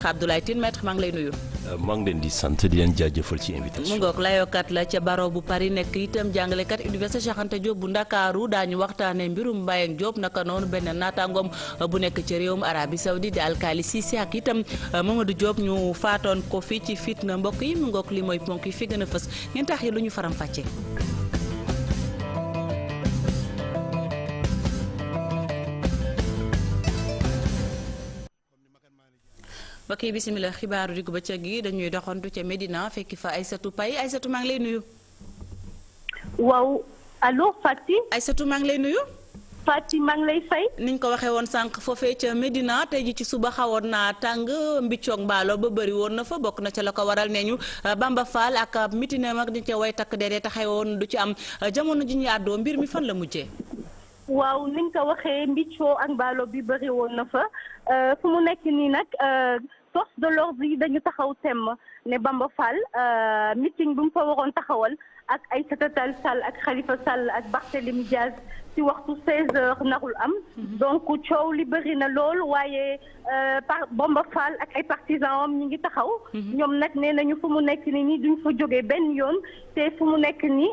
maître Abdoulaye Tine maître maa ngi lay nuyu. maa ngi leen di sant di leen jaajëfal ci invitation. mu ngoog layookat la ca barreau bu Paris nekk itam jàngalekat université Cheikh Anta Diop bu Ndakaaru daañu waxtaanee mbirum Mbaye Diop naka noonu benn naataangoom bu nekk ci réewum Arabie Saoudite di Alkali Cissé ak itam Mamadou Diop ñu faatoon ko fii ci fitna mbokk yi mu ngoog li mooy ponk yi fi gën a fës ngeen tax yi lu ñu faram fàcce. mbokk yi bisimilah xibaaru diggu bëccëg gi dañuy doxantu ca Médina fekki fa Aïssatou Paye Aïssatou maa ngi lay nuyu. waaw allo Fati. Aïssatou maa ngi lay nuyu. Fati maa ngi lay fay. niñ ko waxee woon sànq foofee ca Médina tey ji ci suba xawoon naa tàng mbiccoog mbaalo ba bëri woon na fa bokk na ca la ko waral nee ñu Bamba Fall ak mitinam ak ñu ca way takk dee taxawoon du ci am jamono ji ñu àddoo mbir mi fan la mujjee. waaw ni nga ko waxee mbiccoo ak mbaalo bi bëri woon na fa fu mu nekk nii nag force de l'ordre yi dañu taxaw temm ne Bamba Fall meeting bu mu fa waroon taxawal ak Aïssata Tall Sall ak Khalifa Sall ak Barthélémy Diaz ci waxtu 16h narul am. donc coow li bëri na lool waaye Bamba Fall ak ay partisans am ñi ngi taxaw. ñoom nag nee nañu fu mu nekk nii duñ fa jógee benn yoon te fu mu nekk nii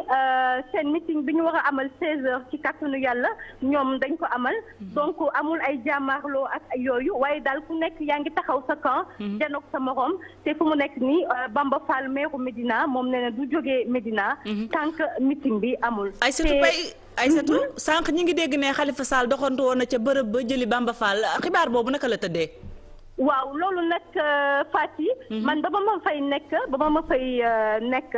seen meeting bi ñu war a amal 16h ci kàttanu yàlla ñoom dañ ko amal. donc amul ay jàmmaarloo ak ay yooyu waaye daal ku nekk yaa ngi taxaw sa camp. janoog sa morom te fu mu nekk nii Bamba Fall maire Médina moom nee na du jógee Médina. tant que meeting bi amul. Aïssatou sànq ñi ngi dégg ne Khalifa Sall doxantu woon na ca bërëb ba jëli Bamba Fall xibaar boobu naka la tëddee. waaw loolu nag Fati. man ba ma fay nekk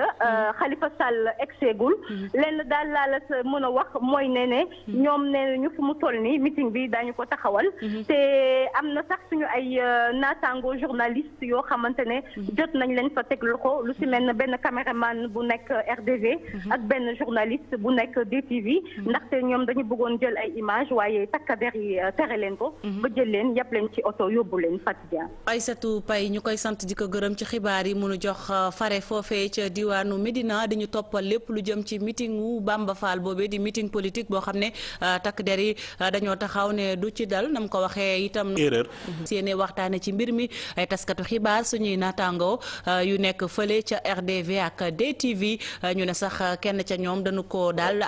Khalifa Sall egseegul. lenn daal laa la sa mën a wax mooy ne ñoom nee nañu fu mu toll nii meeting bi daañu ko taxawal. te am na sax suñu ay naataango journaliste yoo xamante ne jot nañ leen fa teg loxo lu si mel ne benn caméraman bu nekk RDV. ak benn journaliste bu nekk DTV. ndaxte ñoom dañu bëggoon jël ay image waaye takkader yi tere leen ko. ba jël leen yàpp leen ci oto yóbbu leen. Aïssatou Paye ñu koy sant di ko gërëm ci xibaar yi mënu jox fare foofee ca diwaanu Médina di ñu toppal lépp lu jëm ci meeting wu Bamba Fall boobee di meeting politique boo xam ne takk der yi dañoo taxaw ne du ci dal nam ko waxee itam erreur seene waxtaane ci mbir mi ay taskatu xibaar suñuy naataango yu nekk fële ca RDV ak DTV ñu ne sax kenn ca ñoom dañu ko daal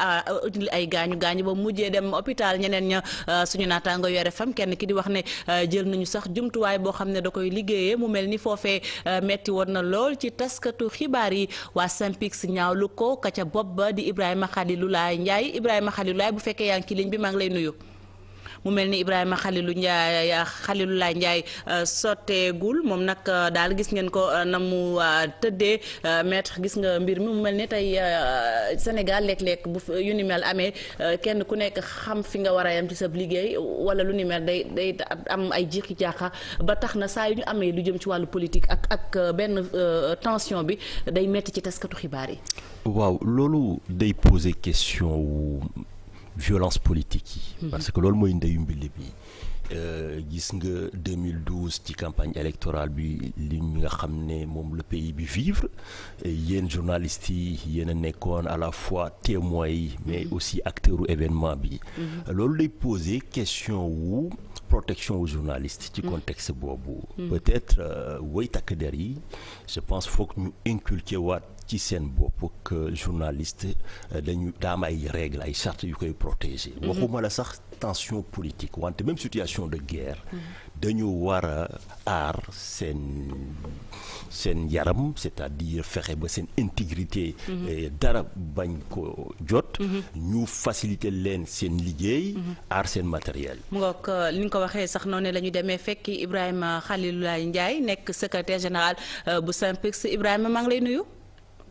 ay gaañu ba mujjee dem hôpital ñeneen ña suñu naataango yu RFM kenn ki di wax ne jël nañu sax jumtuwaay boo xam ne da koy liggéeyee mu mel ni foofee metti woon na lool ci taskatu xibaar yi waa Synpics ñaawlu ko ka ca bopp ba di Ibrahima Khalilulaay Ndiaye bu fekkee yaa ngi ci ligne bi maa ngi lay nuyu. mu mel ni Ibrahima Khalilulaay Ndiaye sotteegul moom nag daal gis ngeen ko na mu tëddee maître gis nga mbir mi mu mel ni tey Sénégal léeg-léeg bu yu ni mel amee kenn ku nekk xam fi nga war a yam ci sa liggéey wala lu ni mel day am ay jiixi jaaxa ba tax na saa yu ñu amee lu jëm ci wàllu politique ak benn tension bi day metti ci taskatu xibaar yi. waaw loolu day poser question wu violence politique yi. parce que loolu mooy ndeyu mbili bi gis nga 2012 ci campagne électorale bi li nga xam ne moom le pays bi vivre yéen journalistes yi yéen a nekkoon à la fois témoins yi mais aussi acteurs u événement bi. loolu day poser question wu protection aux journalistes ci contexte boobu. peut-être woy takk der yi je pense faut que ñu inculquer waat ci seen bopp que journaliste dañu daam ay règles ay chartes yu koy protéger. waxuma la sax tension politique wante même situation de guerre dañu war a aar seen yaram c'est-à-dire fexe ba seen intégrité dara bañ ko jot ñu faciliter leen seen liggéey aar seen matériel. mu ngoog li nga ko waxee sax noonu la ñu demee fekki Ibrahima Khalilulaay Ndiaye nekk secrétaire général bu Synpics Ibrahima maa ngi lay nuyu.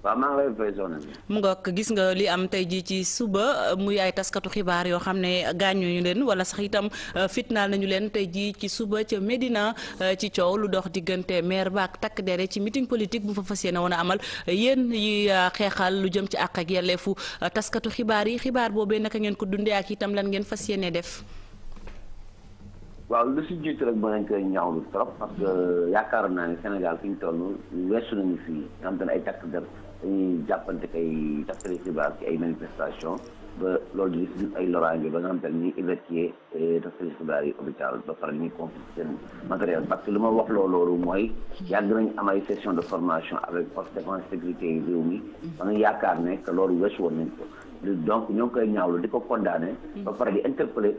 waaw maa ngi lay fay soxna bi. mu ngoog gis nga li am tey jii ci suba muy ay taskatu xibaar yoo xam ne gaañuñu leen wala sax itam fitnaal nañu leen tey jii ci suba ca Médina ci coow lu dox diggante maire ba ak takk dere ci meeting politique bu fa fas yéene woon a amal yéen yi xeexal lu jëm ci àq ak yelleefu taskatu xibaar yi xibaar boobee naka ngeen ko dundee ak itam lan ngeen fas yéene def. waaw lu si jiitu rek ba nañ koy ñaawlu trop parce que yaakaar naa ne Sénégal fi ñu toll weesu nañu fii nga xam te ne ay takk der dañuy jàppante kay taskati xibaar ci ay manifestation ba loolu di si ay loraange ba nga xam te ne ñuy évacuer taskati xibaar yi hôpital ba pare ñuy confisquer seen matériel parce que li ma wax loolu mooy yàgg nañu am ay session de formation avec force de défense sécurité yi réew mi ba nga yaakaar ne que loolu weesu woon nañ ko donc ñoo ngi koy ñaawlu di ko condamné ba pare di interpeller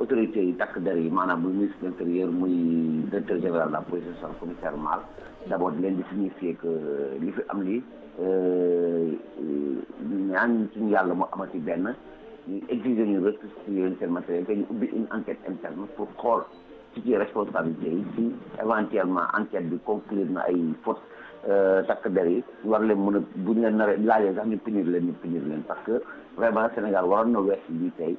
autorités yi takk der yi maanaam muy ministre de l'intérieur muy directeur général de la police nationale commissaire Mal d'abord di leen di signifier que li fi am lii ñaan suñu yàlla moo amati benn ñu exiger ñu restituer seen matériel te ñu ubbi une enquête interne pour xool ci ci responsabilité yi si éventuellement enquête bi conclure na ay fautes takk der yi ñu war leen mën a bu ñu leen naree laajee sax ñu punir leen parce que vraiment Sénégal waroon na wees lii tey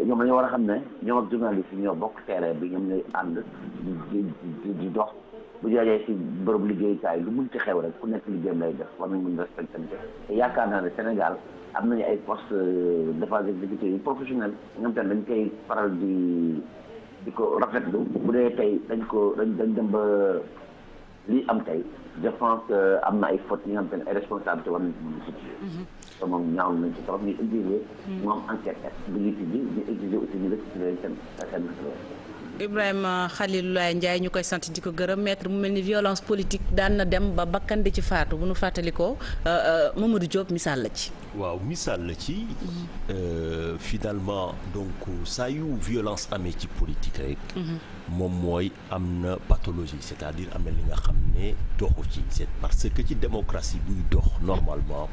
ñoom dañoo war a xam ne ñoom ak journaliste yi ñoo bokk terrain bi ñoom ñooy ànd di dox bu jëlee si bërëb liggéeyukaay lu mun ci xew rek ku nekk liggéeyam lay def war nañ mën respecté te yaakaar naa ne Sénégal am nañu ay postes de défense exécutive yu professionnel ñoom tamit dañ koy faral di ko rafetlu bu dee tey dañ dem ba lii am tey je pense que am na ay fautes yi nga xam ne ay responsabilité war nañ ko mën a situer te moom ñaawlu nañ ci trop ñuy exiger moom enquête bi ñu exiger aussi ñu restituer seen matériel. Ibrahima Khalilulaay Ndiaye ñu koy sant di ko gërëm maître mu mel ni violence politique daan na dem ba bakkan di ci faatu bu nu fàttalikoo Mamadou Diop misaal la ci. waaw misaal la ci finalement donc saa yu violence amee ci politique rek. moom mooy am na pathologie c'est-à-dire am na li nga xam ne doxu ci c'est parce que ci démocratie buy dox normalement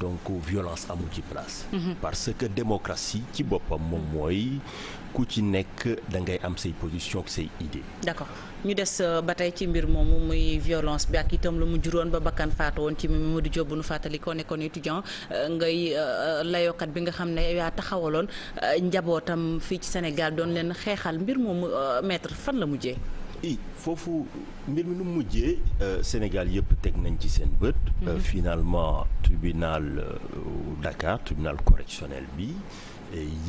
donc violence amul ci place parce que démocratie ci boppam moom mooy ku ci nekk da ngay am say position ak say idée. D'accord ñu des ba tey ci mbir moomu muy violence bi ak itam lu mu juróon ba bakkan faatu woon ci Mamadou Diop bu nu fàttali ko nekkoon étudiant ngay layokat bi nga xam ne yaa taxawaloon njabootam fii ci Sénégal doon leen xeexal mbir moomu maître fan la mujjee. foofu mbir mi nu mujjee Sénégal yëpp teg nañ ci seen bët. Finalement tribunal Dakar tribunal correctionnel bi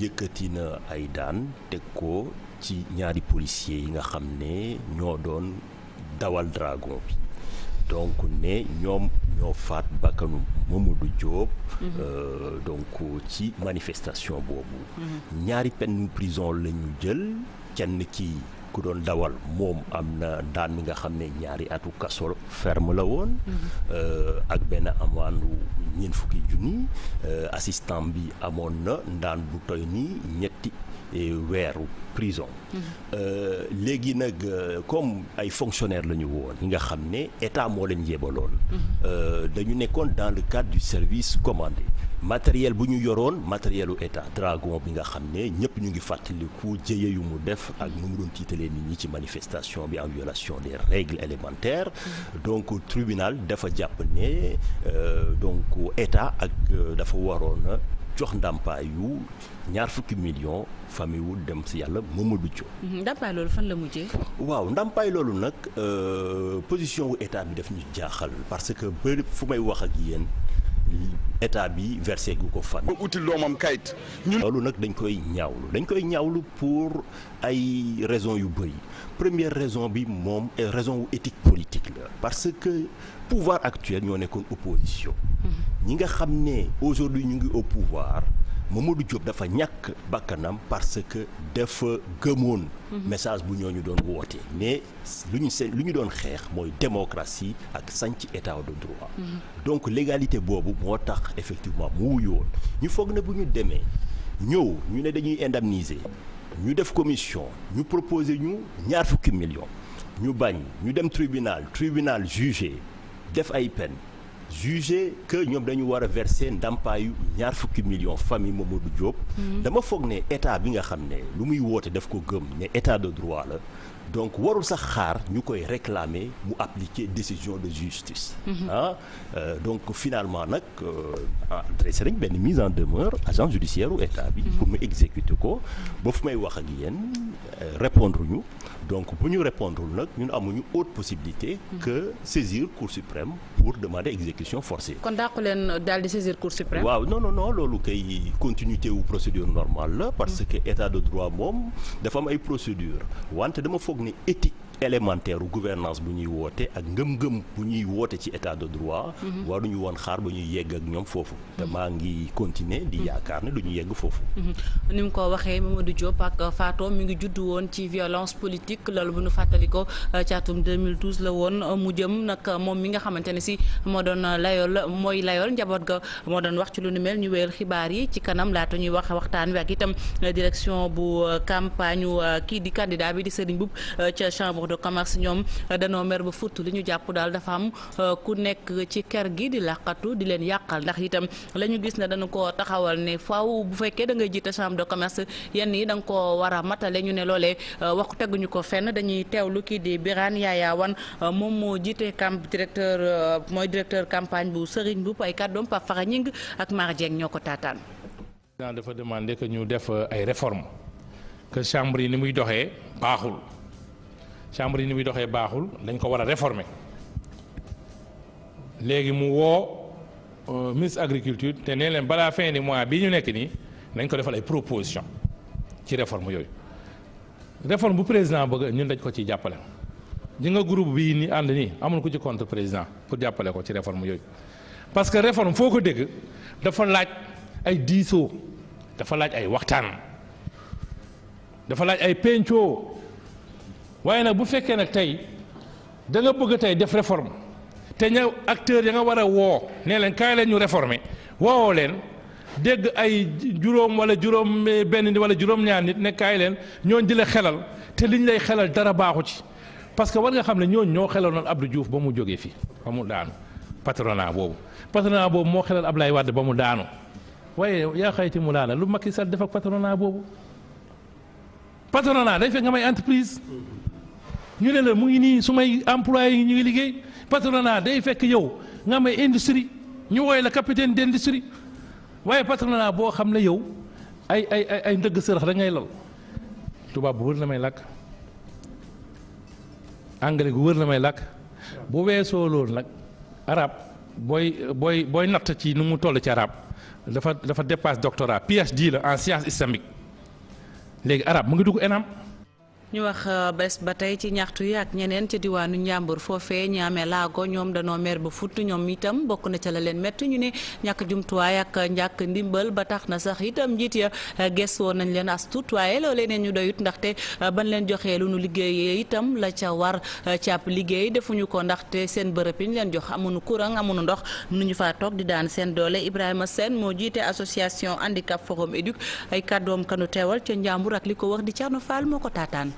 yëkkati na ay daan teg ko ci ñaari policiers yi nga xam ne ñoo doon dawal dragon bi donc ne ñoom ñoo faat bakkanu Mamadou Diop donc ci manifestation boobu ñaari peine prison la ñu jël kenn ki ku doon dawal moom am na daan mi nga xam ne ñaari atu kaso ferme la woon ak benn amaandu ñeent fukki junni assistant bi amoon na ndaan bu toy nii ñetti weeru prison léegi nag comme ay fonctionnaires la ñu woon ñi nga xam ne état moo leen yebaloon dañu nekkoon dans le cadre du service commandé matériel bu ñu yoroon matérielu état dragon bi nga xam ne ñëpp ñu ngi fàttaliku jëye yu mu def ak nu mu doon tiitalee nit ñi ci manifestation bi en violation des règles élémentaires donc tribunal dafa jàpp ne donc état ak dafa waroon a jox ndàmpaayu 20 millions famille wu dem si yàlla Mamadou Diop. ndàmpaay loolu fan la mujjee. waaw ndàmpaay loolu nag position wu état bi daf ñu jaaxal parce que ba fu may wax ak yéen état bi versé gu ko fan. util doomam kayit. loolu nag dañ koy ñaawlu pour ay raisons yu bëri première raison bi moom raison wu éthique politique la parce que pouvoir actuel ñoo nekkoon opposition. ñi nga xam ne aujourd'hui ñu ngi au pouvoir Mamadou Diop dafa ñàkk bakkanam parce que dafa gëmoon message bu ñooñu doon woote mais lu ñu doon xeex mooy démocratie ak sanc état de droit donc légalité boobu moo tax effectivement mu wuyu woon ñu foog ne bu ñu demee ñëw ñu ne dañuy indemniser ñu def commission ñu proposer ñu 20 millions ñu bañ ñu dem tribunal jugé def ay peine jugé que ñoom dañu war a verser ndàmpaayu 20 millions famille Mamadou Diop. dama foog ne état bi nga xam ne lu muy woote daf ko gëm ne état de droit la donc warul sax xaar ñu koy réclamer mu appliquer décision de justice. Donc finalement nag dressé nañ benn mise en demeure agent judiciaire u état bi. pour mu exécuter ko ba fu may wax ak yéen répondre ñu donc bu ñu répondre nag ñun amuñu autre possibilité que saisir Cour suprême pour demander exécution forcée. kon dàqu leen daal di saisir Cour suprême. waaw non loolu kay continuité wu procédure normale la parce que état de droit moom dafa am ay procédure wante dama foog ne éthique élémentaire gouvernance bu ñuy woote ak ngëm-ngëm bu ñuy woote ci état de droit waruñu woon xaar ba ñuy yegg ak ñoom foofu te maa ngi continuer di yaakaar ne duñu yegg foofu ni mu ko waxee Mamadou Diop ak Fatou mi ngi juddu woon ci violence politique loolu bu ñu fàttali ko ci atum 2012 la woon mu jëm nag moom mi nga xamante ne si moo doon layool njaboot ga moo doon wax ci lu nu mel ñu wéyal xibaar yi ci kanam laata ñuy waxtaan wi ak itam direction bu campagne kii di candidat bi di Serigne Mboup ca chambre de commerce ñoom danoo mer ba futt li ñu jàpp daal dafa am ku nekk ci kër gi di làqatu di leen yàqal ndax itam la ñu gis ne dañu ko taxawal ne faaw bu fekkee da ngay jiite chambre de commerce yenn yi da nga koo war a matale ñu ne loolee wax teguñu ko fenn dañuy teewlu kii di Birane Yaya Wane moom moo jiite directeur campagne bu Serigne Mboup ay kàddoom Pape Fara Ñing ak Mar Dieng ñoo ko taataan. dafa demandé que ñu def ay réformes que chambre yi ni muy doxee baaxul dañ ko war a réformer léegi mu woo ministre agriculture te nee leen balaa fin du mois bii ñu nekk nii nañ ko defal ay propositions ci réforme yooyu réforme bu président bëgg ñun dañ ko ciy jàppale. ji nga groupe bii ni ànd nii amul ku ci contre président pour jàppale ko ci réforme yooyu parce que réforme foo ko dégg dafa laaj ay diisoo dafa laaj ay waxtaan dafa laaj ay pencoo waaye nag bu fekkee nag tey da nga bëgg tey def réforme te ña acteurs ya nga war a woo nee leen kaay leen ñu réformer woowoo leen dégg ay juróom wala juróom benn wala juróom-ñaar nit ne kaay leen ñooñ di la xelal te liñ lay xelal dara baaxu ci parce que war nga xam ne ñooñ ñoo xelaloon Abdou Diouf ba mu jógee fii ba mu daanu patronat boobu moo xelal Ablaye Wade ba mu daanu waaye yaa xayti mu laana lu Macky Sall def ak patronat boobu patronat day fekk nga may entreprise ñu ne la mu ngi nii su may employé yi ñu ngi liggéey patronat day fekk yow nga may industrie ñu wooye la capitaine d'industrie waaye patronat boo xam ne yow ay ndëgg sërëx da ngay lal tubaab bu wër la may làkk anglais gu wër la may làkk bu weesoo loolu nag arab booy natt ci nu mu toll ci arab dafa dépasse doctorat PhD la en sciences islamiques léegi arab mu ngi dugg ENAM. ñu wax bés ba tey ci ñaxtu yi ak ñeneen ca diwaanu Njàmbur foofee ñaame laago ñoom danoo mer ba futt ñoom itam bokk na ca la leen métti ñu ne ñàkk jumtuwaay ak ñàkk ndimbal ba tax na sax itam njiit ya ges woon nañ leen as tuut waaye loolee neen ñu doyut ndaxte ban leen joxee lu nu liggéeyee itam la ca war ci ab liggéey defuñu ko ndaxte seen bërëb yi ñu leen jox amuñu courant amuñu ndox mënuñu faa toog di daan seen doole Ibrahima Sène moo jiite association handicap forum éduc ay kàddoom kanu teewal ca Njàmbur ak li ko wax di Thierno Fall moo ko taataan.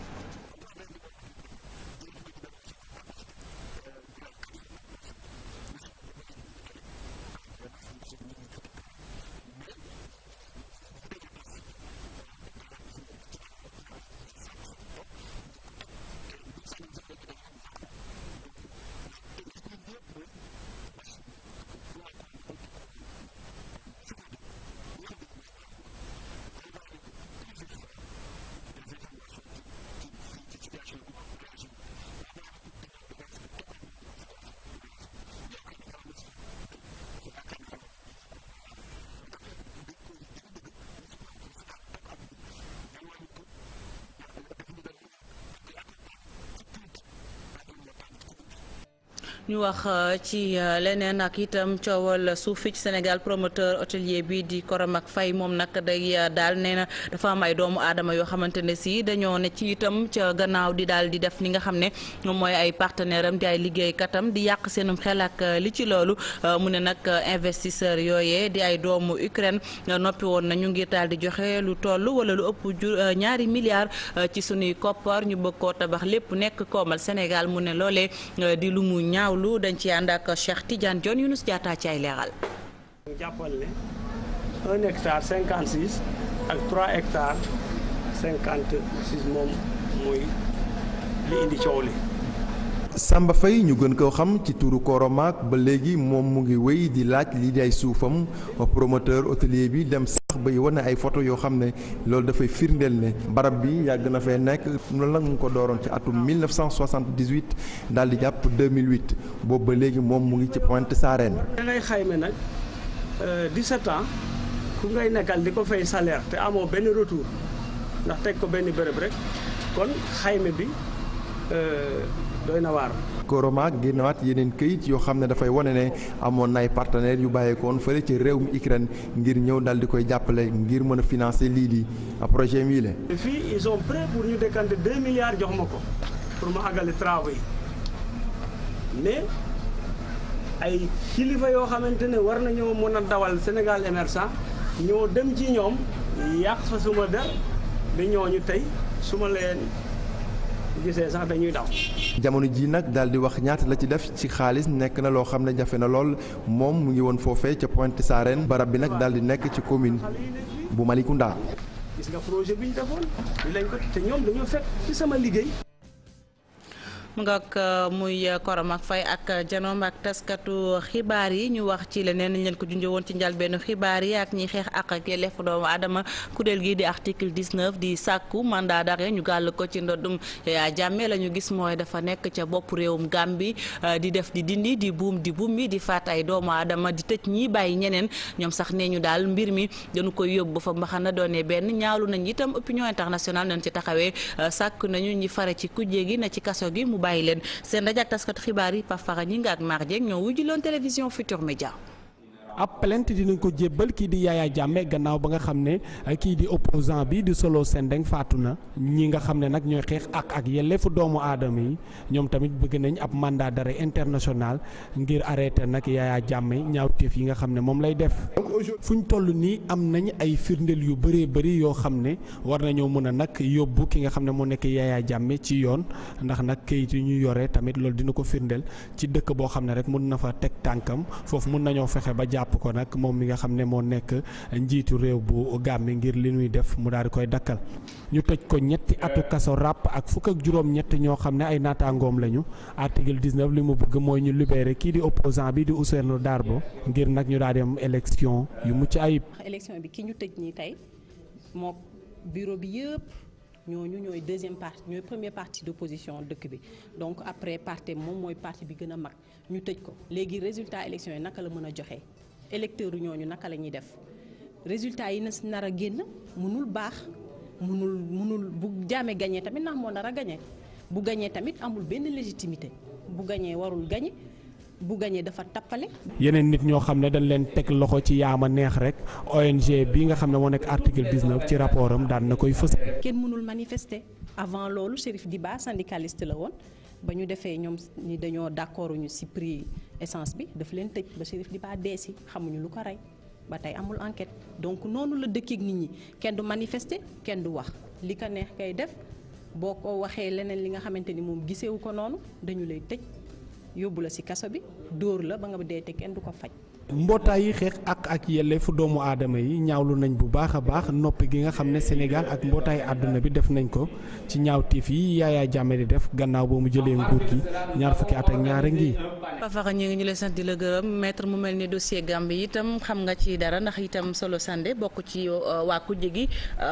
ñu wax ci leneen ak itam coowal suuf fi ci Sénégal promoteur hôtelier bi di Koromak Faye moom nag day daal nee na dafa am ay doomu aadama yoo xamante ne si dañoo ne ci itam ca gannaaw di daal di def li nga xam ne moom mooy ay partenaire am di ay liggéeykatam di yàq seenum xel ak li ci loolu mu ne nag investisseur yooyee di ay doomu Ukraine noppi woon nañu ngir daal di joxe lu toll wala lu ëpp ñaari milliards ci sunuy koppar ñu bëgg koo tabax lépp nekk koomal Sénégal mu ne loolee di lu mu ñaaw lu dañ ci ànd ak Cheikh Tidiane Dione Younous Diatta ci ay leeral. jàppal ne 1 hectare 56 ak 3 hectares 56 moom mooy li indi coow li. Samba Faye ñu gën koo xam ci turu Koromak ba léegi moom mu ngi wéy di laaj lii di ay suufam promoteur hôtelier bi dem sax bay wane ay photo yoo xam ne loolu dafay firndeel ne barab bi yàgg na fee nekk loolu nag mu ngi ko dooroon ci atum 1978 daal di jàpp 2008 boobu ba léegi moom mu ngi ci Pointe Sarène. da ngay xayma nag 17 ans ku ngay nekkal di ko fay salaire te amoo benn retour ndax teg ko benn bërëb rek kon xayma bi doy na waar. Koroma génnewaat yeneen këyit yoo xam ne dafay wane ne amoon na ay partenaires yu bàyyeekoon fële ci réewum Ukraine ngir ñëw daal di koy jàppale ngir mën a financer lii di projet mii la. fii ils sont prêts pour ñu décanter 2 milliards jox ma ko pour ma àggale travaux yi mais ay kilifa yoo xamante ne war nañoo mën a dawal Sénégal émergent ñoo dem ci ñoom yàq fa suma der ba ñooñu tey su ma leen gisee sax dañuy daw. jamono ji nag daal di wax ñaata la ci def ci xaalis nekk na loo xam ne jafe na lool moom mu ngi woon foofee ca Pointe Sarène barab bi nag daal di nekk ci commune bu Malicounda. gis nga projet bi ñu defoon li lañ ko te ñoom dañoo fekk ci sama liggéey. mu nga muy Koroma Faye ak janoom ak taskatu xibaar yi ñu wax ci leneen ñu leen ko junjee woon ci njëlbéenu xibaar yi ak ñi xeex ak yelleefu doomu aadama kuréel gi di article 19 di sàkku mandat d'arrêt ñu gàll ko ci ndoddum Yaya Jammeh la ñu gis mooy dafa nekk ca bopp réewum Gambie di def di dindi di buum mi di faat ay doomu aadama di tëj ñi bàyyi ñeneen ñoom sax nee ñu daal mbir mi dañu koy yóbbu ba fa mbaxana doone benn ñaawlu nañ itam opinion internationale nañ ci taxawee sàkku nañu ñi fare ci kujje gi na ci kaso gi mu bàyyi leen seen rajo ak taskatu xibaar yi Pape Fara ñi nga ak Mar Dieng ñoo wujju loon télévision Futur Média. ab plainte dinañ ko jébbal kii di Yaya Jammeh gannaaw ba nga xam ne kii di opposant bi di Solo Sendeng faatu na ñi nga xam ne nag ñooy xeex ak yelleefu doomu aadama yi ñoom tamit bëgg nañ ab mandat d'arrêt international ngir arrêter nag Yaya Jammeh ñaawteef yi nga xam ne moom lay def. fu ñu toll nii am nañ ay firndeel yu bëree bëri yoo xam ne war nañoo mën a nag yóbbu ki nga xam ne moo nekk Yaya Jammeh ci yoon ndax nag kayit yi ñu yore tamit loolu dina ko firndeel ci dëkk boo xam ne rek mën na fa teg tànkam foofu mën nañoo fexe ba jàpp ko nag moom mi nga xam ne moo nekk njiitu réew bu Gambie ngir li ñuy def mu daal di koy dakkal ñu tëj ko ñetti atu kaso ràpp ak fukk ak juróom-ñett ñoo xam ne ay naataangoom lañu article 19 li mu bëgg mooy ñu libéré kii di opposant bi di Ousainou Darboe ngir nag ñu daal di am élection yu mucc ayib. élection bi ki ñu tëj ñi tey moo bureau bi yëpp ñooñu ñooy deuxième partie ñooy première partie d'opposition dëkk bi donc après parti moom mooy parti bi gën a mag ñu tëj ko léegi résultat élection yi naka la mën a joxe. électeurs ñooñu naka la ñuy def résultat yi na nar a génn mënul baax mënul bu Jammeh gagné tamit ndax moo nar a gagné bu gagné tamit amul benn légitimité bu gagné warul gagné bu gagné dafa tappale. yeneen nit ñoo xam ne dañ leen teg loxo ci yaama neex rek ONG bi nga xam ne moo nekk article 19 ci rapport am daan na koy fës. kenn mënul manifester avant loolu Chérif Diba syndicaliste la woon ba ñu defee ñoom ni dañoo d'accord ñu ci prix essence bi daf leen tëj ba Chérif Diba dee ci xamuñu lu ko rey ba tey amul enquête donc noonu la dëkkeek nit ñi kenn du manifester kenn du wax li ko neex kay def boo ko waxee leneen li nga xamante ni moom gisewu ko noonu dañu lay tëj yóbbu la ci kaso bi dóor la ba nga dee te kenn du ko faj. mbootaay yi xeex ak yelleefu doomu aadama yi ñaawlu nañ bu baax a baax noppi gi nga xam ne Sénégal ak mbootaay àdduna bi def nañ ko ci ñaawteef yi Yaya Jammeh di def gannaaw ba mu jëlee nguur gi ñaar fukki at ak ñaar a ngi. Fafa ñu ngi ñu lay sant di la gërëm maître mu mel ni dossier Gambie itam xam nga ci dara ndax itam Solo Sandé bokk ci waa kujje gi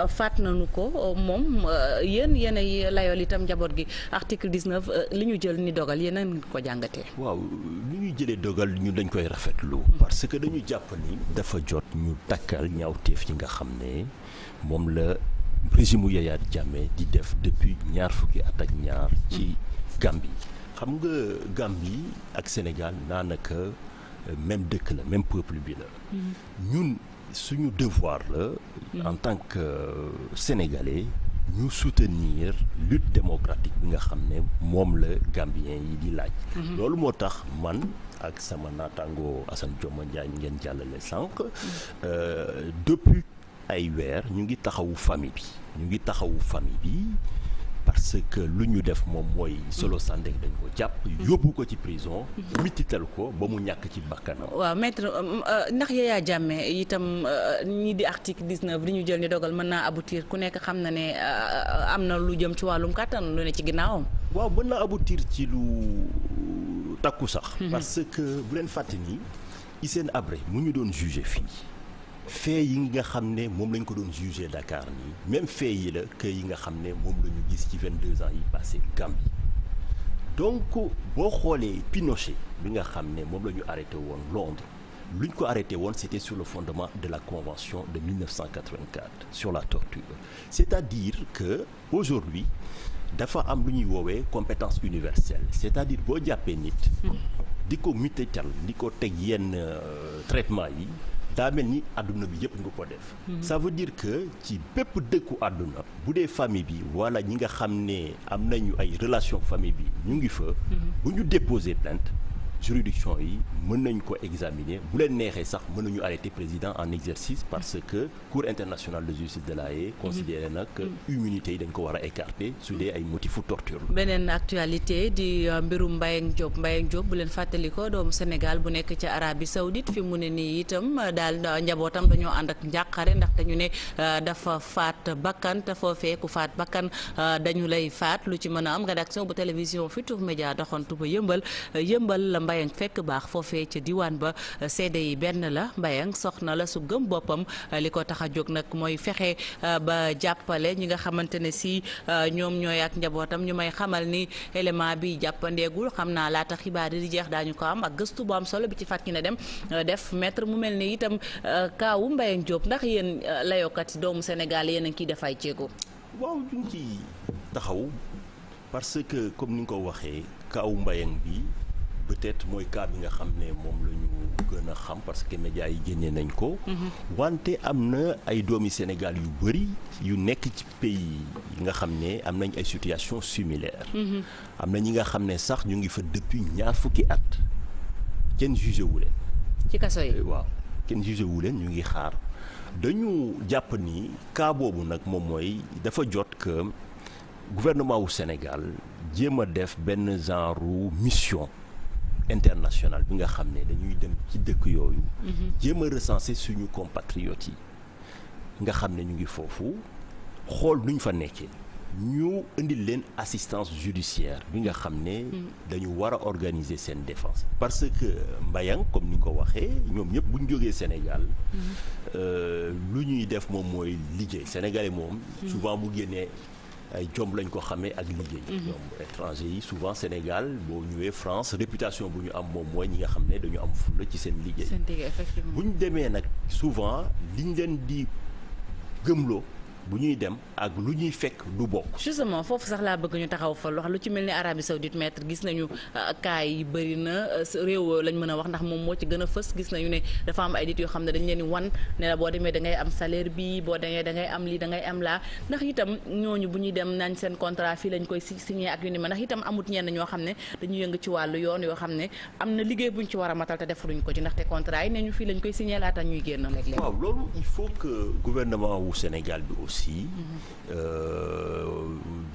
faat nañu ko moom yéen ay layool itam njaboot gi article 19 li ñu jël ni dogal yéen a ko jàngatee. waaw li ñuy jëlee dogal ñu dañ koy rafetlu. parce que dañu jàpp ni dafa jot ñu takkal ñaawteef yi nga xam ne moom la régime Yaya Jammeh di def depuis ñaar fukki at ak ñaar ci Gambie xam nga Gambie ak Sénégal daanaka même dëkk la même peuple bi la ñun suñu devoir la en tant que sénégalais ñu soutenir lutte démocratique bi nga xam ne moom la Gambien yi di laaj loolu moo tax man ak sama naataango Assane Dioma Ndiaye ngeen jàllale sànq depuis ay weer ñu ngi taxawu famille bi parce que lu ñu def moom mooy Solo Sandeng dañ ko jàpp yóbbu ko ci prison mitital ko ba mu ñàkk ci bakkanam. waaw maître ndax Yaya Jammeh itam ñii di article 19 li ñu jël ni dogal mën naa aboutir ku nekk xam na ne am na lu jëm ci wàllum kàttan lu ne ci ginnaawam. waaw mën naa aboutir ci lu takku sax. parce que bu leen fàtte ni Hissène Habré mu ñu doon jugé fii. fait yi nga xam ne moom lañ ko doon jugé Dakar nii même fait yi la que yi nga xam ne moom la ñu gis ci 22 ans yi passé Gambie donc boo xoolee Pinochet bi nga xam ne moom la ñu arrêté woon Londres lu ñu ko arrêté woon c'était sur le fondement de la convention de 1984 sur la torture c'est-à-dire que aujourd'hui dafa am lu ñuy woowee compétence universelle c'est-à-dire boo jàppee nit di ko mutatal di ko teg yenn traitement yi daa mel ni àdduna bi yëpp nga ko def ça veut dire que ci bépp dëkku àdduna bu dee famille bi wala ñi nga xam ne am nañu ay relation famille bi ñu ngi fa bu ñu déposer plainte juridiction yi mën nañu ko examiner bu leen neexee sax mën nañu arrêter président en exercice parce que Cour internationale de justice de l'AE considéré nag immunité yi dañ ko war a écarter su dee ay motifu torture. beneen actualité di mbirum Mbayang Diop bu leen fàttali ko doomu Sénégal bu nekk ca Arabie Saoudite fi mu ne nii itam daal njabootam dañoo ànd ak njàqare ndaxte ñu ne dafa faat bakkan te foofee ku faat bakkan dañu lay faat lu ci mën a am rédaction bu télévision Futurs Médias doxantu ba yëmbal la Mbayang fekk baax foofee ca diwaan ba seede yi benn la Mbayang soxna la su gëm boppam li ko tax a jóg nag mooy fexe ba jàppale ñi nga xamante ne si ñoom ñooy ak njabootam ñu may xamal ni élément bi jàppandeegul xam naa laata xibaar yi di jeex daañu ko am ak gëstu bu am solo bi ci fàttali ne dem def maître mu mel ni itam kaawu Mbayang Diop ndax yéen layookat yi doomu Sénégal yéen a ngi ciy def ay jéego. waaw duñ ci taxaw parce que comme ni nga ko waxee kaawu Mbayang bi. peut-être mooy cas bi nga xam ne moom la ñu gën a xam parce que médias yi génnee nañ ko. wante am na ay doomi Sénégal yu bëri yu nekk ci pays yi nga xam ne am nañ ay situations similaires. am na ñi nga xam ne sax ñu ngi fa depuis ñaar fukki at kenn jugé wu leen. ci kaso yi waaw kenn jugé wu leen ñu ngi xaar dañu jàpp ni cas boobu nag moom mooy dafa jot que gouvernement wu Sénégal jéem a def benn genre mission. international bi nga xam ne dañuy dem ci dëkk yooyu jéem a recenser suñu compatriotes yi nga xam ne ñu ngi foofu xool nuñ fa nekkee ñu indil leen assistance judiciaire bi nga xam ne dañu war a organiser seen défense parce que Mbayang comme ni nga ko waxee ñoom ñëpp bu ñu jógee Sénégal lu ñuy def moom mooy liggéey sénégalais moom souvent bu génnee ay jomb lañ ko xamee ak liggéey. ñoom étranger yi souvent Sénégal boo ñëwee France réputation bu ñu am moom mooy ñi nga xam ne dañu am fulla ci seen liggéey. effectivement bu ñu demee nag souvent liñ leen di gëmloo bu ñuy dem ak lu ñuy fekk du bokk. justement foofu sax laa bëgg ñu taxaw fa wax lu ci mel ni Arabie Saoudite maître gis nañu cas yi bëri na réew lañ mën a wax ndax moom moo ci gën a fës gis nañu ne dafa am ay nit yoo xam ne dañ leen di wan ne la boo demee da ngay am salaire bi boo demee da ngay am lii da ngay am laa ndax itam ñooñu bu ñuy dem nañ seen contrat fii lañ koy signé ak yu ni ma ndax itam amut ñenn ñoo xam ne dañu yëngu ci wàllu yoon yoo xam ne am na liggéey buñ ci war a matal te defaruñ ko ci ndaxte contrat yi ne ñu fii lañ koy signé laata ñuy génn léeg-léeg. waaw loolu il faut que gouvernement wu Sénégal bi aussi.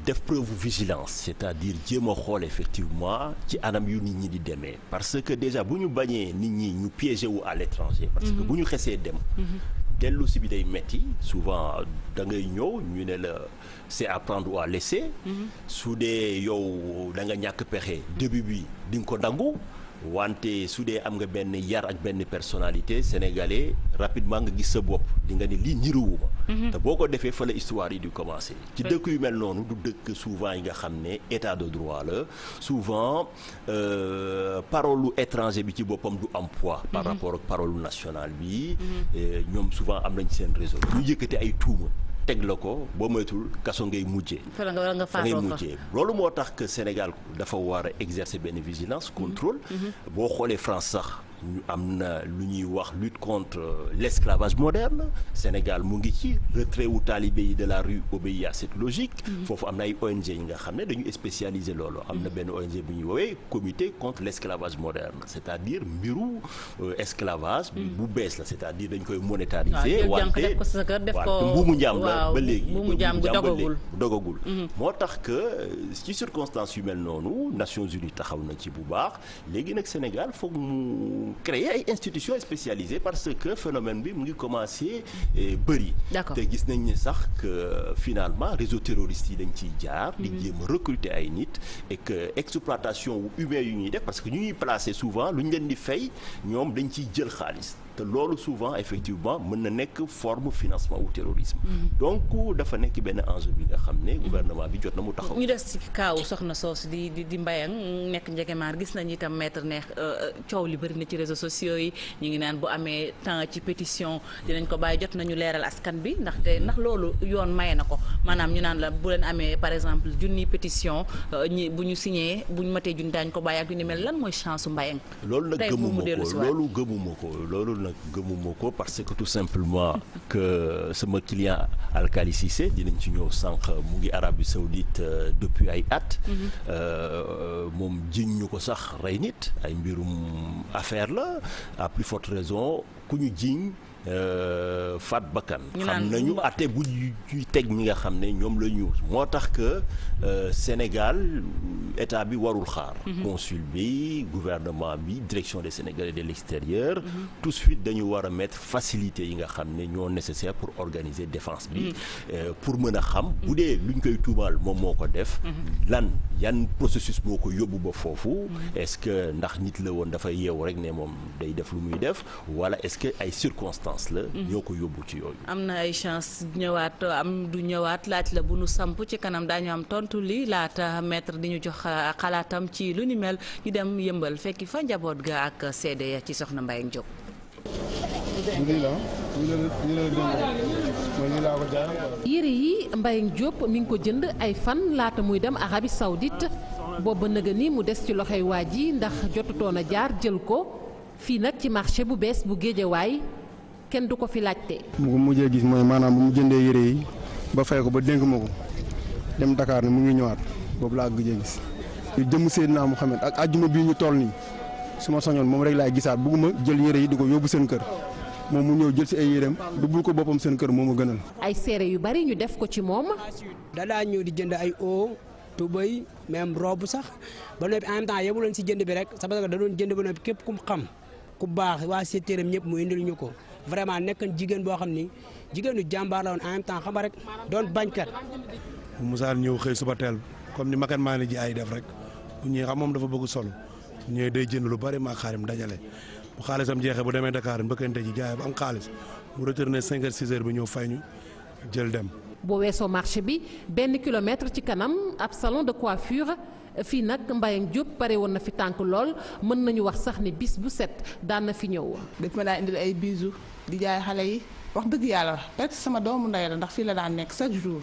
def preuve vigilance c'est-à-dire jéem a xool effectivement ci anam yu nit ñi di demee parce que déjà bu ñu bañee nit ñi ñu piégé wu à l'étranger parce que bu ñu xesee dem dellu si bi day metti souvent da ngay ñëw ñu ne la c'est à prendre ou à laisser su dee yow da nga ñàkk pexe début bi di nga ko nangu wante su dee am nga benn yar ak benn personnalité sénégalais rapidement nga gis sa bopp di nga ni lii niruwuma te boo ko defee fa la histoire yi di commencer ci dëkk yu mel noonu du dëkk souvent yi nga xam ne état de droit la souvent parole lu étranger bi ci boppam du am poids par rapport ak parole lu national bi ñoom souvent am nañ seen réseau ñu yëkkati ay tuuma teg la ko boo moytul kaso ngay mujjee fa ngay mujjee loolu moo tax que Sénégal dafa war a exercer benn vigilance contrôle boo xoolee France sax ñu am na lu ñuy wax lutte contre l'esclavage moderne Sénégal mu ngi ci retrait wu talibé yi de la rue obéit à cette logique foofu am na ay ONG yi nga xam ne dañu spécialisé loolu am na benn ONG bu ñuy woowee comité contre l'esclavage moderne c'est-à-dire mbiru esclavage bu bees la c'est-à-dire dañ koy monétariser wante mbuumu njaam la ba léegi dogagul moo tax que ci circonstances yu mel noonu Nations Unies taxaw na ci bu baax léegi nag Sénégal foog mu créer ay institutions spécialisées parce que phénomène bi mu ngi commencer bëri te gis nañ ne sax que finalement réseau terroriste yi dañ ciy jaar di jéem a recruter ay nit et que exploitation humaine yu ñuy def parce que ñu ñuy placer souvent lu ñu leen di fay ñoom dañ ciy jël xaalis te loolu souvent effectivement mën na nekk forme financement ou terrorisme. donc dafa nekk benn enjeu bi nga xam ne gouvernement bi jot na mu taxaw. ñu des ci kaaw soxna soosu di Mbayang nekk njegemaar gis nañu itam maître neex coow li bëri na ci réseaux sociaux yi ñu ngi naan bu amee temps ci pétition dinañ ko bàyyi jot nañu leeral askan bi ndax loolu yoon maye na ko maanaam ñu naan la bu leen amee par exemple junni pétition bu ñu signé bu ñu matee junni daañu ko bàyyi ak yu ni mel lan mooy chance su Mbayang. loolu nag gëmuma ko parce que tout simplement que sama client Alkali Cissé dinañ ci ñëw sànq mu ngi Arabie Saoudite depuis ay at. moom jiñ ñu ko sax rey nit ay mbirum affaire la à plus forte raison ku ñu jiñ faat bakkan xam nañu atte bu ñuy teg ñi nga xam ne ñoom la ñu moo tax que Sénégal état bi warul xaar consul bi gouvernement bi direction des Sénégalais de l'extérieur tout de suite dañu war a mettre facilité yi nga xam ne ñoo nécessaire pour organiser défense bi pour mën a xam bu dee luñ koy tuumaal moom moo ko def yan processus moo ko yóbbu ba foofu est-ce que ndax nit la woon dafay yeewu rek ne moom day def lu muy def wala est-ce que ay circonstances la ñoo ko yóbbu ci yooyu. am na ay chance ñëwaat am du ñëwaat laaj la bu nu samp ci kanam daañu am tontu li laata maître di ñu jox xalaatam ci lu ni mel ñu dem yëmbal fekki fa njaboot ga ak seede ci soxna Mbayang Diop. yére yi Mbayang Diop mi ngi ko jënd ay fan laata muy dem Arabie Saoudite booba nëga ni mu des ci loxoy waa ji ndax jotutoon a jaar jël ko fii nag ci marché bu bees bu Géejawaay kenn du ko fi laajte. mu ko mujjee gis mooy maanaam bu mu jëndee yére yi ba fay ko ba dénk ma ko dem Dakar ne mu ngi ñëwaat boobu laa gëjee gis. jëm Seydina Mouhamed ak àjjuma bii ñu toll nii su ma soñoon moom rek laay gisaat bëgguma jël yére yi di ko yóbbu seen kër moom mu ñëw jël si ay yéreem dubbul ko boppam seen kër moo ma gënal. ay seere yu bari ñu def ko ci moom. dadaa ñëw di jënd ay eau tubéy même robe sax ba noppi en même temps yemuloon si jënd bi rek parce que da doon jënd ba noppi képp ku mu xam ku baax waa secteur ñëpp mu indil ñu ko vraiment nekk jigéen boo xam ni jigéenu jàmbaar la woon en même temps xam nga rek doon bañkat. Moussa ñëw xëy suba teel comme ni makan maa ji ay def rek bu ñëwee xam moom dafa bëgg solo ñëwee day jënd lu bari maa xaarim dajale bu xaalisam jeexee bu demee Dakar mbëkkante ji jaay ba am xaalis mu retourné 5 heures 6 heures bi ñëw fay ñu jël dem. boo weesoo marché bi benn kilomètre ci kanam ab salon de coiffure fii nag Mbayang Diop pare woon na fi tànk lool mën nañu wax sax ni bis bu set daan na fi ñëw. daf ma daa indil ay bijoux di jaay xale yi wax dëgg yàlla peut-être sama doomu ndey la ndax fii la daan nekk chaque jour.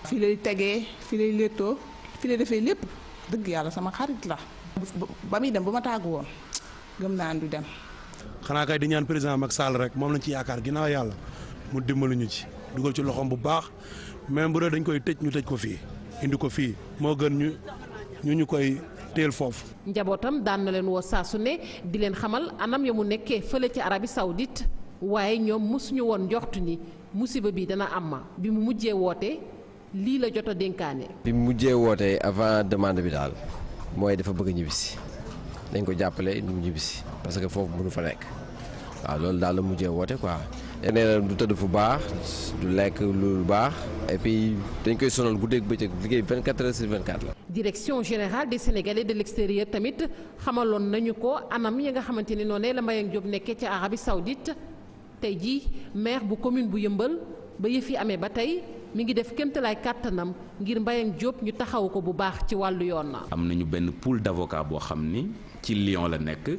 fii lay tegee fii lay léttoo fii lay defee lépp dëgg yàlla sama xarit la. ba muy dem ba ma tàggu woon gëm naa du dem. xanaa kay di ñaan président Macky Sall rek moom lañ ci yaakaar ginnaaw yàlla mu dimbali ñu ci dugal ci loxoom bu baax même bu dee dañ koy tëj ñu tëj ko fii indi ko fii moo gën ñu koy teel foofu. njabootam daan na leen woo saa su ne di leen xamal anam ya mu nekkee fële ci Arabie Saoudite waaye ñoom mosuñu woon njortu ni musiba bi dana am bi mu mujjee woote lii la jot a dénkaane. bi mu mujjee woote avant demande bi daal mooy dafa bëgg a ñibbisi dañ ko jàppale mu ñibbisi parce que foofu mënu fa nekk waaw loolu daal la mujjee woote quoi. nee na du tëdd fu baax du lekk lu baax et puis dañ koy sonal guddeeg bëccëg liggéey 24 heures sur 24 la. direction générale des Sénégalais de l'extérieur tamit xamaloon nañu ko anam yi nga xamante ni noonu la Mbayang Diop nekkee ci Arabie Saoudite tey jii maire bu commune bu Yëmbal ba yëf yi amee ba tey mi ngi def kéemtalaay kàttanam ngir Mbayang Diop ñu taxaw ko bu baax ci wàllu yoon na. am nañu benn pool d'avocat boo xam ni ci Lyon la nekk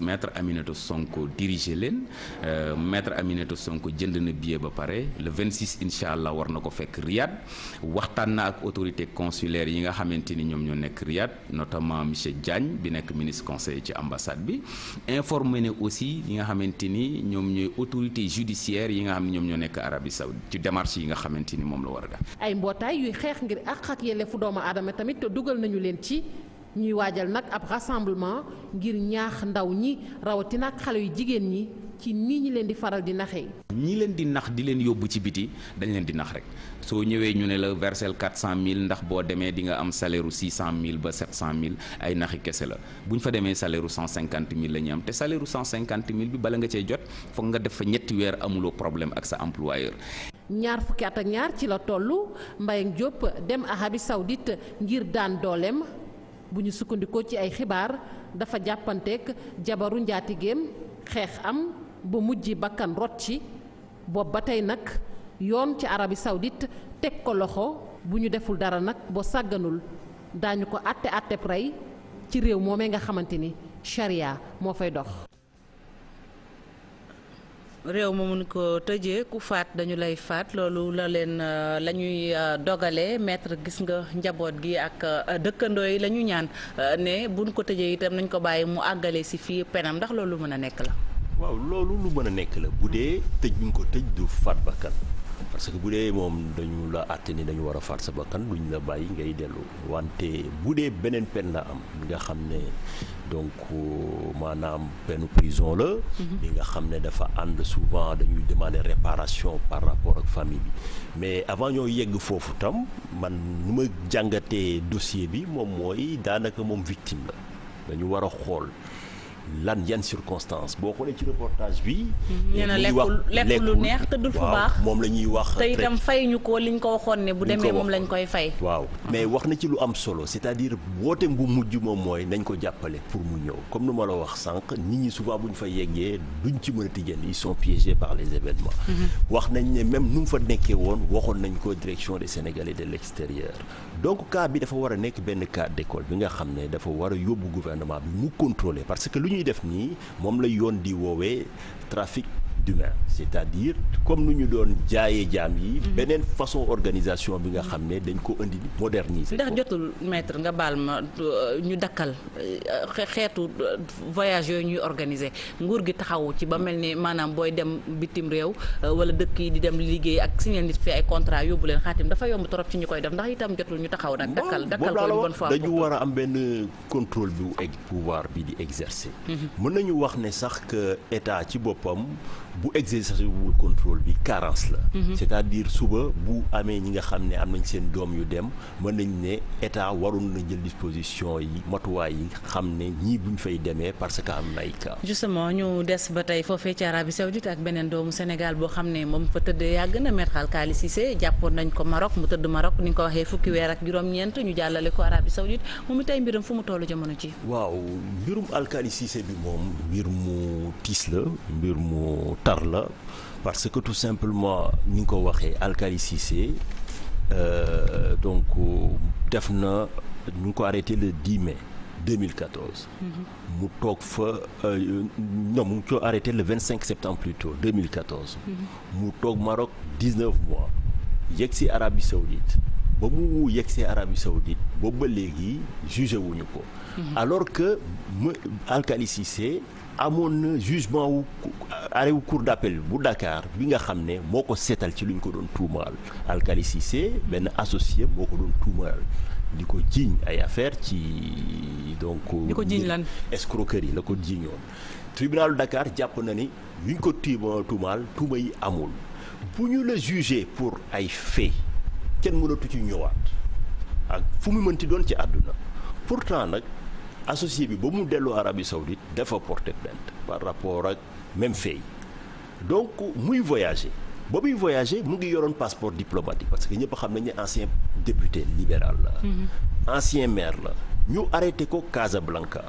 maître Aminata Sonko dirigé leen maître Aminata Sonko jënd na billet ba pare le 26 incha allah war na ko fekk Riyad waxtaan na ak autorité consulaire yi nga xamante ni ñoom ñoo nekk Riyad notamment monsieur Diagne bi nekk ministre conseiller ci ambassade bi informé ne aussi yi nga xamante ni ñoom ñooy autorité judiciaire yi nga xam ne ñoom ñoo nekk Arabie Saoudite ci démarche yi nga xamante ni moom la war a def. ay mbootaay yuy xeex ngir àq ak yelleefu doomu aadama tamit dugal nañu leen ci. ñuy waajal nag ab rassemblement ngir ñaax ndaw ñi rawatina ak xale yu jigéen ñi ci nii ñi leen di faral di naxee. ñi leen di nax di leen yóbbu ci biti dañ leen di nax rek soo ñëwee ñu ne la versel 400000 ndax boo demee di nga am salaire u 600000 ba 700000 ay naxi kese la bu ñu fa demee salaire u 150000 la ñuy am te salaire u 150000 bi bala nga cee jot foog nga def fa ñetti weer amuloo problème ak sa employeur. ñaar fukki at ak ñaar ci la tollu Mbayang Diop dem Arabie Saoudite ngir daan dooleem. bu ñu sukkandikoo ci ay xibaar dafa jàppanteek jabaru njaatigeem xeex am ba mujj bakkan rot ci boobu ba tey nag yoon ci Arabie Saoudite teg ko loxo bu ñu deful dara nag boo sàgganul daañu ko àtteb rey ci réew moomee nga xamante ni charia moo fay dox. réew ma mun ko tëjee ku faat dañu lay faat loolu la leen la ñuy dogalee maître gis nga njaboot gi ak dëkkandoo yi la ñu ñaan ne buñ ko tëjee itam nañ ko bàyyi mu àggale si fii penam ndax loolu mën a nekk la. waaw loolu lu mën a nekk la bu dee tëj bi ñu ko tëj du faat bakkan parce que bu dee moom dañu la àtte ni dañu war a faat sa bakkan duñ la bàyyi ngay dellu wante bu dee beneen peine la am nga xam ne donc maanaam peine prison la. bi nga xam ne dafa ànd souvent dañuy demander réparation par rapport ak famille bi mais avant ñoo yegg foofu tam man nu ma jàngatee dossier bi moom mooy daanaka moom victime la dañu war a xool. lan yan circonstance boo xoolee ci reportage bi. nee na lekkul lu neex tëddul fu baax moom la ñuy wax. te itam fay ñu ko liñ ko waxoon ne bu demee moom lañ koy fay. waaw mais wax na ci lu am solo c'est-à-dire wooteem bu mujj moom mooy nañ ko jàppale pour mu ñëw comme nu ma la wax sànq nit ñi souvent bu ñu fa yeggee duñ ci mën a tijjeen ils sont piégés par les événements. wax nañ ne même nu mu fa nekkee woon waxoon nañ ko direction des Sénégalais de l'extérieur donc cas bi dafa war a nekk benn cas d'école bi nga xam ne dafa war a yóbbu gouvernement bi mu contrôler parce que lu ñuy def nii moom la yoon di woowee trafic d'humains c'est-à-dire comme nu ñu doon jaayee jaam yi beneen façon organisation bi nga xam ne dañ ko indi moderniser ndax jotul maître nga baal ma ñu dakkal xeetu voyage yooyu ñuy organiser nguur gi taxawu ci ba mel ni maanaam booy dem bitim réew wala dëkk yi di dem liggéey ak signé nit fi ay contrat yóbbu leen xaatim dafa yomb trop ci ñu koy def ndax itam jotul ñu taxaw nag dakkal ko une bonne fois dañu war a am benn contrôle bi pouvoir bi di exercer mën nañu wax ne sax que état ci boppam bu exercer wul contrôle bi carence la c'est-à-dire suba bu amee ñi nga xam ne am nañ seen doom yu dem mën nañ ne état warul na jël disposition yi matuwaay yi xam ne ñii buñ fay demee parce que am na ay cas. justement ñu des ba tey foofee ci Arabie Saoudite ak beneen doomu Sénégal boo xam ne moom fa tëdd yàgg na Maître Alkali Cissé jàppoon nañ ko Maroc mu tëdd Maroc ni nga ko waxee fukki weer ak juróom-ñeent ñu jàllale ko Arabie Saoudite moom itay mbiram fu mu tollu jamono ci waaw mbirum Alkali Cissé bi moom mbir mu tiis la mbir mu tar la parce que tout simplement ni nga ko waxee Alkali Cissé donc def na ñu ngi ko arrêté le 10 mai 2014 mu toog fa non mu ngi ko arrêté le 25 septembre plutôt 2014 mu toog Maroc 19 mois yegg si Arabie Saoudite ba mu yegg si Arabie Saoudite boobu ba léegi jugé wuñu ko alors que Alkali Cissé amoon na jugement wu arrêt wu cour d'appel bu Dakar bi nga xam ne moo ko seetal ci lu ñu ko doon tuumaal Alkali Cissé benn associé moo ko doon tuumaal di ko jiiñ ay affaire ci donc di ko jiiñ lan escroquerie la ko jiiñoon tribunalu Dakar jàpp na ni ñu ko tuumaal tuuma yi amul bu ñu la jugé pour ay fait kenn mënatu ci ñëwaat ak fu mu mënti doon ci àdduna pourtant nag associé bi ba mu delloo Arabie Saoudite dafa porter plainte par rapport ak même fait donc muy voyager ba muy voyager mu ngi yoroon passeport diplomatique parce que ñëpp xam nañ ne ancien député libéral la ancien maire la ñu arrêté ko Casablanca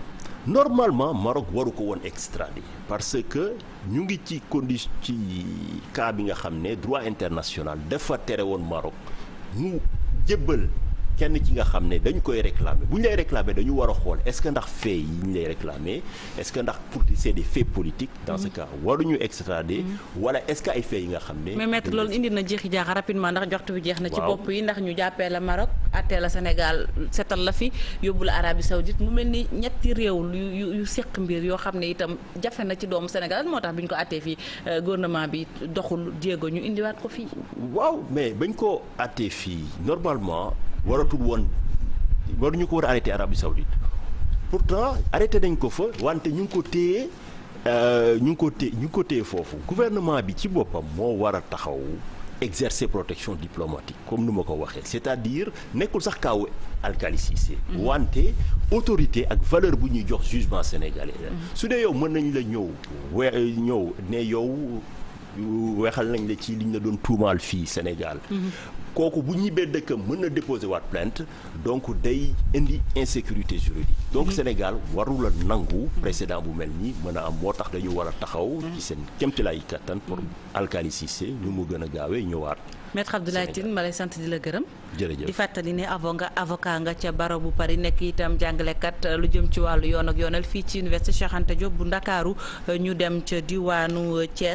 normalement Maroc waru ko woon extrader parce que ñu ngi ci condition ci cas bi nga xam ne droit international dafa tere woon Maroc mu jébbal kenn ci nga xam ne dañu koy réclamer bu ñu lay réclamer dañu war a xool est-ce que ndax faits yi ñu lay réclamer est-ce que ndax pour c'est des faits politiques dans ce cas waruñu extrader wala est-ce que ay faits yi nga xam ne mais maître loolu indi na jeexi jaaxa rapidement ndax joxtu bi jeex na ci bopp yi ndax ñu jàppee la Maroc attee la Sénégal setal la fi yóbbu la Arabie Saoudite mu mel ni ñetti réew yu seq mbir yoo xam ne itam jafe na ci doomu Sénégal moo tax bi ñu ko attee fii gouvernement bi doxul jéego ñu indiwaat ko fii waaw mais bañ ko attee fii normalement waratul woon waruñu ko war a arrêté Arabie Saoudite pourtant arrêté nañ ko fa wante ñu ngi ko téye ñu ngi ko téye foofu gouvernement bi ci boppam moo war a taxaw exercer protection diplomatique comme nu ma ko waxee c'est-à-dire nekkul sax kaawu Alkali Cissé wante autorité ak valeur bu ñuy jox jugement sénégalais su dee yow mën nañ la ñëw ne yow weexal nañ la ci liñ la doon tuumaal fii Sénégal. kooku bu ñibbee dëkkam mën na déposer waat plainte donc day indi insécurité juridique. donc Sénégal warul a nangu précédent bu mel nii mën a am moo tax dañu war a taxaw. ci seen kéemtalaay kattan pour Alkali Cissé ñu mu gën a gaawee ñëwaat. Maître Abdoulaye Tine ma lay sant di la gërëm. jërëjëf di fàttali ne avocat nga ca barreau bu Paris nekk itam jàngalekat lu jëm ci wàllu yoon ak yoonal fii ci université Cheikh Anta Diop bu Ndakaaru ñu dem ca diwaanu Thiès.